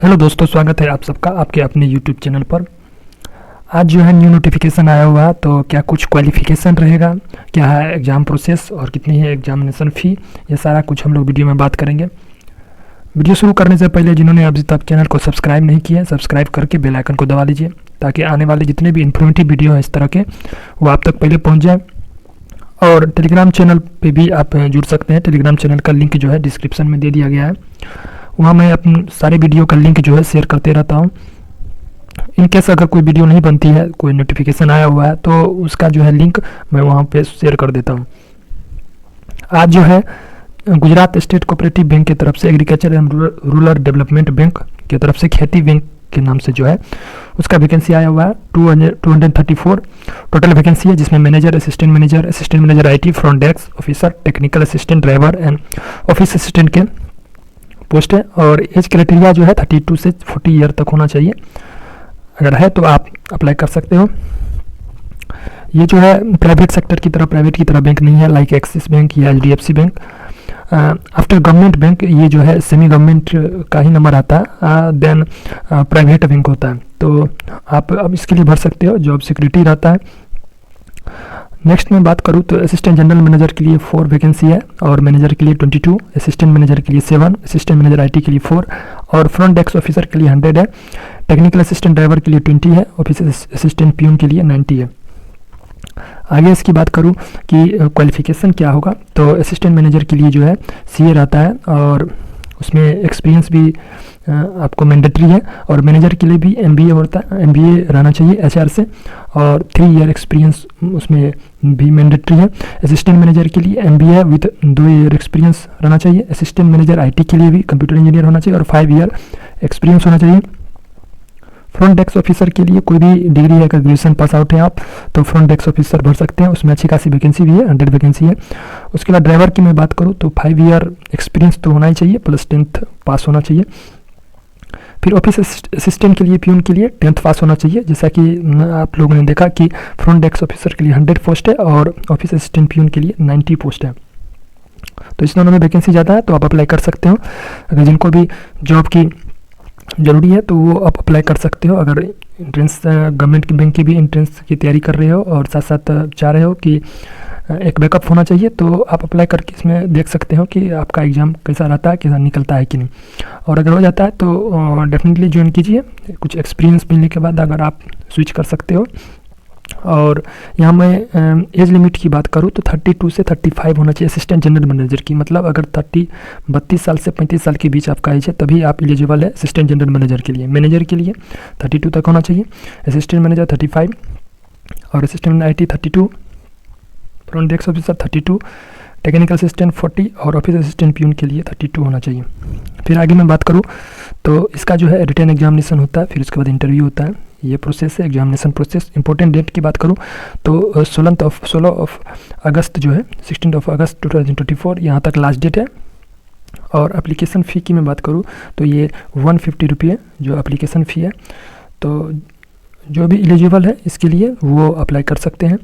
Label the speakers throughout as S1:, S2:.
S1: Hello दोस्तों, स्वागत है आप सबका आपके अपने यूट्यूब चैनल पर। आज जो है न्यू नोटिफिकेशन आया हुआ है, तो क्या कुछ क्वालिफिकेशन रहेगा, क्या है एग्ज़ाम प्रोसेस और कितनी है एग्जामिनेशन फ़ी, ये सारा कुछ हम लोग वीडियो में बात करेंगे। वीडियो शुरू करने से पहले जिन्होंने अभी तक चैनल को सब्सक्राइब नहीं किया, सब्सक्राइब करके बेल आइकन को दबा लीजिए ताकि आने वाले जितने भी इन्फॉर्मेटिव वीडियो हैं इस तरह के वो आप तक पहले पहुँच जाए। और टेलीग्राम चैनल पे भी आप जुड़ सकते हैं। टेलीग्राम चैनल का लिंक जो है डिस्क्रिप्शन में दे दिया गया है। वहाँ मैं अपने सारे वीडियो का लिंक जो है शेयर करते रहता हूँ। इन केस अगर कोई वीडियो नहीं बनती है, कोई नोटिफिकेशन आया हुआ है, तो उसका जो है लिंक मैं वहाँ पे शेयर कर देता हूँ। आज जो है गुजरात स्टेट कोऑपरेटिव बैंक की तरफ से agriculture and rural development bank की तरफ से खेती बैंक के नाम से जो है उसका वैकेंसी आया हुआ है 234 टोटल वैकेंसी है, जिसमें manager, assistant manager IT, front desk officer, technical assistant, driver and office assistant के पोस्ट है। और एज क्राइटेरिया जो है 32 से 40 ईयर तक होना चाहिए। अगर है तो आप अप्लाई कर सकते हो। ये जो है प्राइवेट सेक्टर की तरह बैंक नहीं है, लाइक एक्सिस बैंक या HDFC bank. After government bank ये जो है सेमी गवर्नमेंट का ही नंबर आता है, देन प्राइवेट बैंक होता है। तो आप अब इसके लिए भर सकते हो, जॉब सिक्योरिटी रहता है। नेक्स्ट में बात करूँ तो असिस्टेंट जनरल मैनेजर के लिए 4 वैकेंसी है, और मैनेजर के लिए 22, असिस्टेंट मैनेजर के लिए 7, असिस्टेंट मैनेजर आईटी के लिए 4, और फ्रंट डेस्क ऑफिसर के लिए 100 है। टेक्निकल असिस्टेंट ड्राइवर के लिए 20 है, ऑफिस असिस्टेंट पीयून के लिए 90 है। आगे इसकी बात करूँ कि क्वालिफिकेशन क्या होगा, तो असिस्टेंट मैनेजर के लिए जो है सीए रहता है, और उसमें एक्सपीरियंस भी आपको मैंडेटरी है। और मैनेजर के लिए भी एमबीए होता है, एमबीए रहना चाहिए एचआर से, और 3 ईयर एक्सपीरियंस उसमें भी मैंडेटरी है। असिस्टेंट मैनेजर के लिए एमबीए विद 2 ईयर एक्सपीरियंस रहना चाहिए। असिस्टेंट मैनेजर आईटी के लिए भी कंप्यूटर इंजीनियर होना चाहिए और 5 ईयर एक्सपीरियंस होना चाहिए। फ्रंट डेस्क ऑफिसर के लिए कोई भी डिग्री है, अगर ग्रेजुएशन पास आउट है आप तो फ्रंट डेस्क ऑफिसर भर सकते हैं, उसमें अच्छी खासी वैकेंसी भी है, 100 वैकेंसी है। उसके बाद ड्राइवर की मैं बात करूँ तो 5 ईयर एक्सपीरियंस तो होना ही चाहिए, प्लस 10th पास होना चाहिए। फिर ऑफिस असिस्टेंट के लिए, पीयून के लिए 10th पास होना चाहिए। जैसा कि आप लोगों ने देखा कि फ्रंट डेस्क ऑफिसर के लिए 100 पोस्ट है और ऑफिस असिस्टेंट पीयून के लिए 90 पोस्ट है। तो इस दोनों में वैकेंसी ज़्यादा है, तो आप अप्लाई कर सकते हो। अगर जिनको भी जॉब की ज़रूरी है तो वो आप अप्लाई कर सकते हो। अगर एंट्रेंस गवर्नमेंट की बैंक की भी एंट्रेंस की तैयारी कर रहे हो और साथ साथ चाह रहे हो कि एक बैकअप होना चाहिए, तो आप अप्लाई करके इसमें देख सकते हो कि आपका एग्ज़ाम कैसा रहता है, कैसा निकलता है कि नहीं। और अगर हो जाता है तो डेफिनेटली ज्वाइन कीजिए। कुछ एक्सपीरियंस मिलने के बाद अगर आप स्विच कर सकते हो। और यहाँ मैं एज लिमिट की बात करूँ तो 32 से 35 होना चाहिए असिस्टेंट जनरल मैनेजर की। मतलब अगर 32 साल से 35 साल के बीच आपका एज है तभी आप एलिजिबल है असिस्टेंट जनरल मैनेजर के लिए। मैनेजर के लिए 32 तक होना चाहिए, असिस्टेंट मैनेजर 35, और assistant IT 32, front desk officer 32, technical assistant 40 और ऑफिस असिस्टेंट पीयून के लिए 32 होना चाहिए। फिर आगे मैं बात करूँ तो इसका जो है रिटन एग्जामिनेशन होता है, फिर उसके बाद इंटरव्यू होता है। ये प्रोसेस है एग्जामिनेशन प्रोसेस। इंपॉर्टेंट डेट की बात करूँ तो 16 अगस्त जो है 16 अगस्त 2024 यहाँ तक लास्ट डेट है। और एप्लीकेशन फ़ी की मैं बात करूँ तो ये 150 रुपये जो एप्लीकेशन फ़ी है। तो जो भी एलिजिबल है इसके लिए वो अप्लाई कर सकते हैं।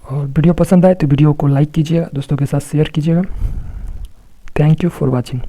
S1: और वीडियो पसंद आए तो वीडियो को लाइक कीजिएगा, दोस्तों के साथ शेयर कीजिएगा। Thank you for watching.